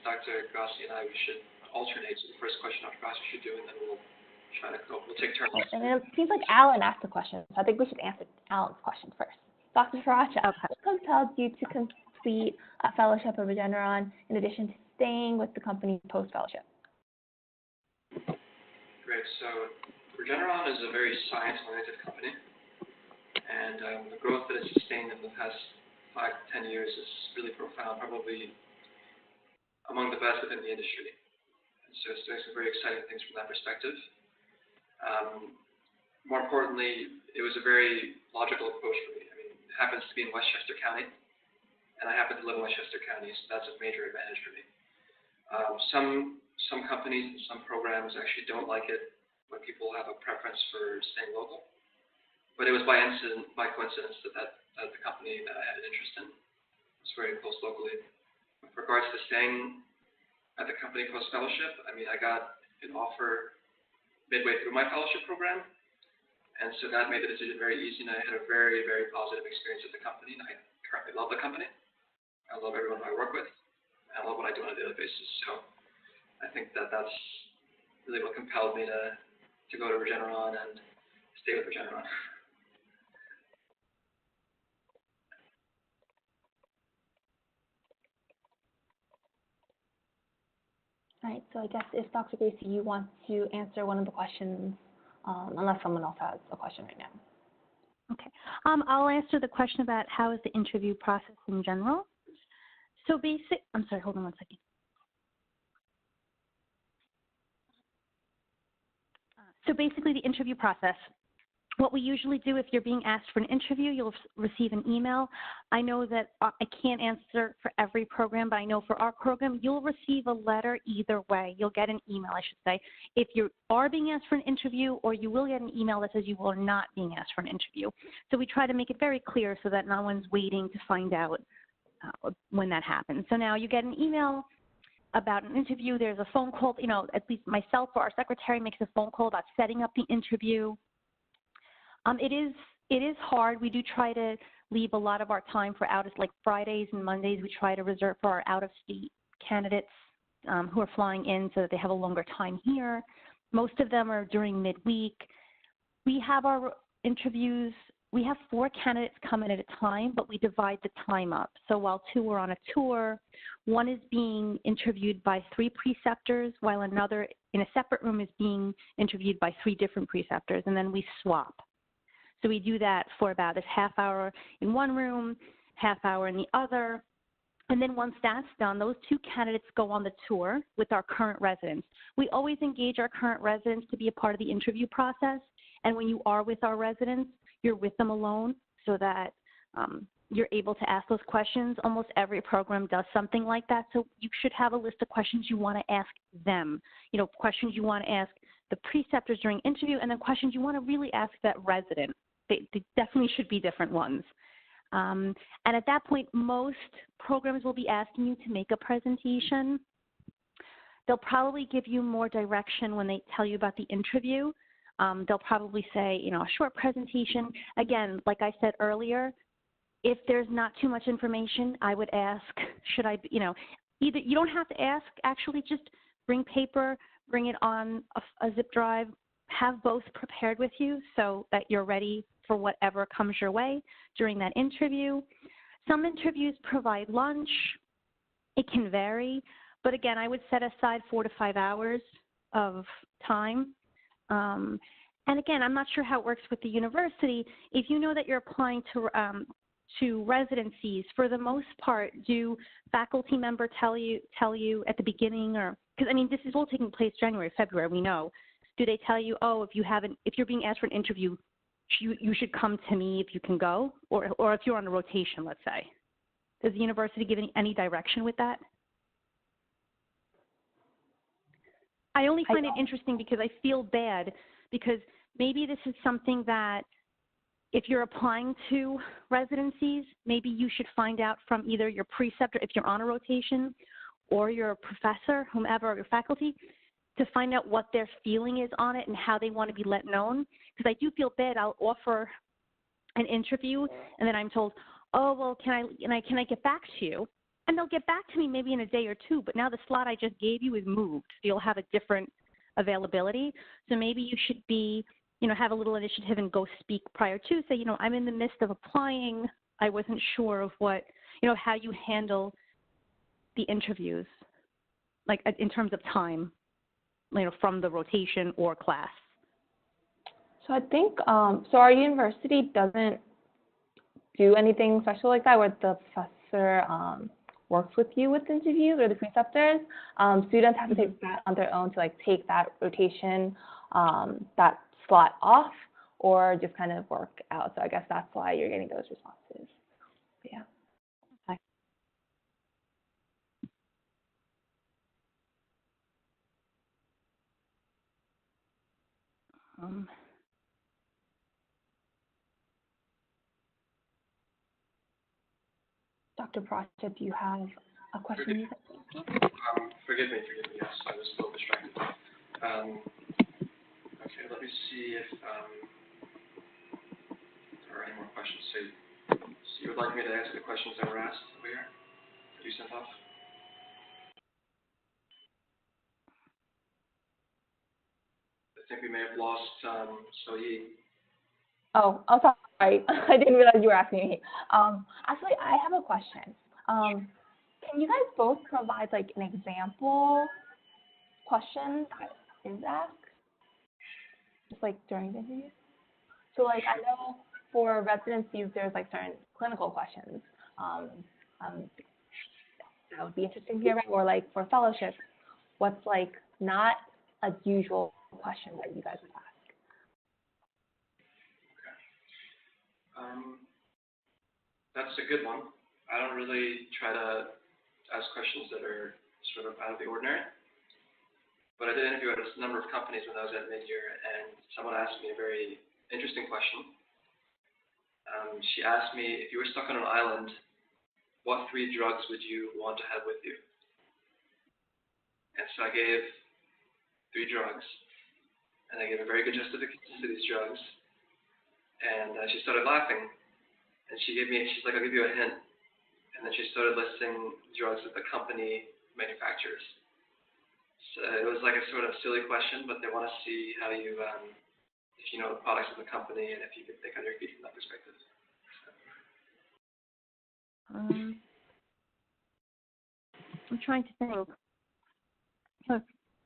Dr. Graci and I, we should alternate. So the first question Dr. Graci should do, and then we'll take turns. And it seems like Alan asked the question, so I think we should answer Alan's question first. Dr. Piracha, what compelled you to complete a fellowship at Regeneron in addition to staying with the company post-fellowship? Great. So Regeneron is a very science-oriented company, and the growth that it's sustained in the past 5 to 10 years is really profound, probably among the best within the industry. And so it's doing some very exciting things from that perspective. More importantly, it was a very logical approach for me. I mean, it happens to be in Westchester County, and I happen to live in Westchester County, so that's a major advantage for me. Some companies and some programs actually don't like it when people have a preference for staying local, but it was by coincidence that the company that I had an interest in was very close locally. With regards to staying at the company post-fellowship, I mean, I got an offer midway through my fellowship program, and so that made the decision very easy, and I had a very, very positive experience at the company, and I currently love the company. I love everyone I work with, and I love what I do on a daily basis. So I think that that's really what compelled me to go to Regeneron and stay with Regeneron. All right, so I guess if Dr. Graci, you want to answer one of the questions, unless someone else has a question right now. Okay. I'll answer the question about how is the interview process in general. So I'm sorry, hold on one second. So basically the interview process. What we usually do, if you're being asked for an interview, you'll receive an email. I know that I can't answer for every program, but I know for our program, you'll receive a letter either way. You'll get an email, I should say, if you are being asked for an interview, or you will get an email that says you are not being asked for an interview. So we try to make it very clear so that no one's waiting to find out when that happens. So now you get an email about an interview. There's a phone call, at least myself or our secretary makes a phone call about setting up the interview. It is hard. We do try to leave a lot of our time for like Fridays and Mondays. We try to reserve for our out-of-state candidates who are flying in so that they have a longer time here. Most of them are during midweek. We have our interviews. We have 4 candidates come in at a time, but we divide the time up. So while 2 are on a tour, 1 is being interviewed by 3 preceptors, while another in a separate room is being interviewed by 3 different preceptors, and then we swap. So we do that for about a half hour in one room, half hour in the other. And then once that's done, those 2 candidates go on the tour with our current residents. We always engage our current residents to be a part of the interview process. And when you are with our residents, you're with them alone so that you're able to ask those questions. Almost every program does something like that. So you should have a list of questions you want to ask them, questions you want to ask the preceptors during interview, and then questions you want to really ask that resident. They definitely should be different ones. And at that point, most programs will be asking you to make a presentation. They'll probably give you more direction when they tell you about the interview. They'll probably say, a short presentation. Again, like I said earlier, if there's not too much information, I would ask, should I, either you don't have to ask, actually just bring paper, bring it on a zip drive, have both prepared with you so that you're ready for whatever comes your way during that interview. Some interviews provide lunch. It can vary, but again, I would set aside 4 to 5 hours of time. And again, I'm not sure how it works with the university. If you know that you're applying to to residencies, for the most part, do faculty member tell you at the beginning, or because I mean this is all taking place January, February, we know. Do they tell you, oh, if you're being asked for an interview, you should come to me if you can go, or if you're on a rotation, let's say? Does the university give any direction with that? I only find it interesting because I feel bad, because maybe this is something that if you're applying to residencies, maybe you should find out from either your preceptor, if you're on a rotation, or your professor, whomever, or your faculty, to find out what their feeling is on it and how they want to be let known. Because I do feel bad. I'll offer an interview, and then I'm told, oh, well, can I get back to you? And they'll get back to me maybe in a day or two, but now the slot I just gave you is moved. So you'll have a different availability. So maybe you should be, have a little initiative and go speak prior to, say, I'm in the midst of applying. I wasn't sure of what, how you handle the interviews, like in terms of time, from the rotation or class. So I think, so our university doesn't do anything special like that where the professor works with you with interviews or the preceptors. Students have to take that on their own to take that rotation, that slot off, or just kind of work out. So I guess that's why you're getting those responses. But yeah. Okay. Dr. Piracha, do you have a question? Forgive me, yes, I was a little distracted. Okay, let me see if there are any more questions. So you would like me to answer the questions that were asked over here that you sent off? I think we may have lost Yi. Oh, I'm sorry. I didn't realize you were asking me. Actually, I have a question. Can you guys both provide an example question that is asked, just during the interview? So I know for residencies there's certain clinical questions that would be interesting to hear about, or for fellowships, what's not a usual question that you guys would ask? That's a good one. I don't really try to ask questions that are sort of out of the ordinary. But I did interview at a number of companies when I was at mid-year, and someone asked me a very interesting question. She asked me, if you were stuck on an island, what 3 drugs would you want to have with you? And so I gave 3 drugs, and I gave a very good justification to these drugs. And she started laughing, and she's like, I'll give you a hint. And then she started listing drugs that the company manufactures. So it was a sort of silly question, but they want to see how you, if you know the products of the company and if you can think on your feet from that perspective. I'm trying to think.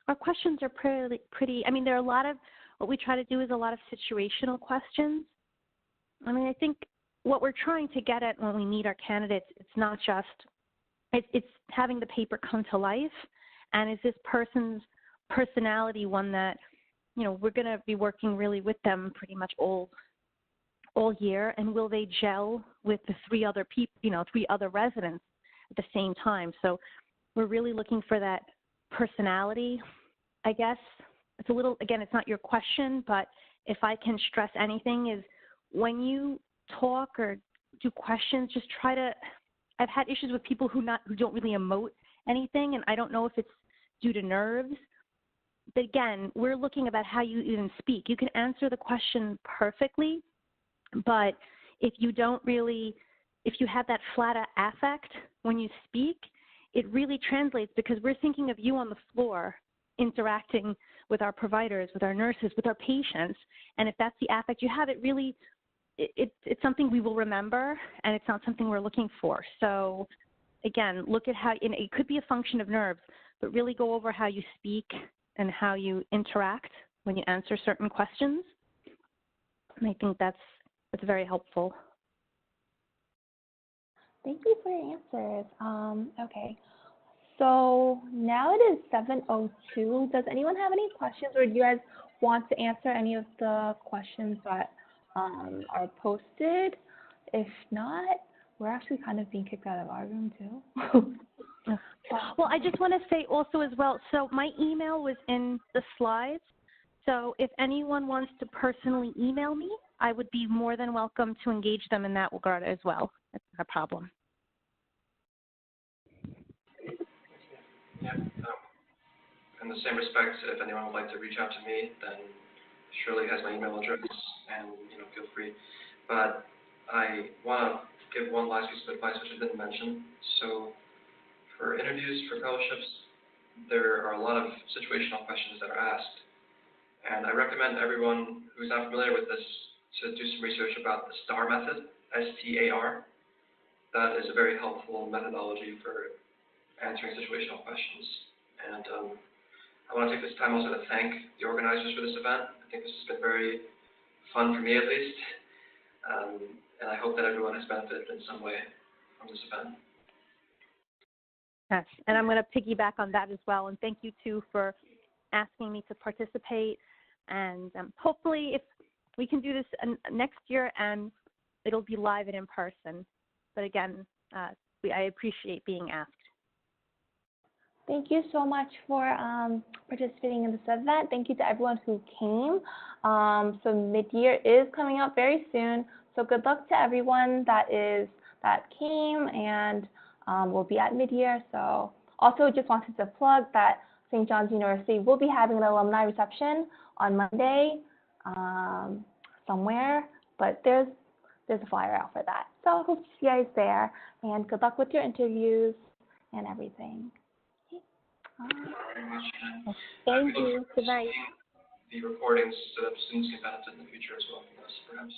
Our questions are pretty, I mean, there are a lot of, what we try to do is a lot of situational questions. I mean, I think what we're trying to get at when we meet our candidates, it's not just, it's having the paper come to life, and is this person's personality one that, we're going to be working really with them pretty much all year, and will they gel with the 3 other people, 3 other residents at the same time? So we're really looking for that personality, I guess. It's a little, again, it's not your question, but if I can stress anything is when you talk or do questions, just try to, I've had issues with people who don't really emote anything, and I don't know if it's due to nerves. But again, we're looking about how you even speak. You can answer the question perfectly, but if you have that flat affect when you speak, it really translates, because we're thinking of you on the floor interacting with our providers, with our nurses, with our patients, and if that's the affect you have, it really, it's something we will remember, and it's not something we're looking for. So again, look at how, and it could be a function of nerves, but really go over how you speak and how you interact when you answer certain questions. And I think that's very helpful. Thank you for your answers. Okay. So now it is 7:02. Does anyone have any questions, or do you guys want to answer any of the questions that are posted? If not, we're actually kind of being kicked out of our room too. Well, I just want to say also as well, so my email was in the slides. So if anyone wants to personally email me, I would be more than welcome to engage them in that regard as well. That's not a problem. Yeah. In the same respect, if anyone would like to reach out to me, then Shirley has my email address, and feel free. But I want to give one last piece of advice which I didn't mention. So for interviews, for fellowships, there are a lot of situational questions that are asked. And I recommend everyone who's not familiar with this to do some research about the STAR method, STAR. That is a very helpful methodology for answering situational questions. And I want to take this time also to thank the organizers for this event. I think this has been very fun for me at least. And I hope that everyone has benefited in some way from this event. Yes, and I'm going to piggyback on that as well. And thank you, too, for asking me to participate. And hopefully, if we can do this next year, and it'll be live and in person. But again, I appreciate being asked. Thank you so much for participating in this event. Thank you to everyone who came. So mid-year is coming up very soon. So good luck to everyone that came and will be at mid-year. So also just wanted to plug that St. John's University will be having an alumni reception on Monday somewhere, but there's a flyer out for that. So I hope to see you guys there, and good luck with your interviews and everything. Thank you very much. Thank you. Good night. The recordings so that students can benefit in the future as well from this, perhaps.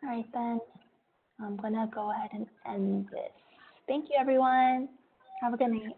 All right, then. I'm going to go ahead and end this. Thank you, everyone. Have a good night.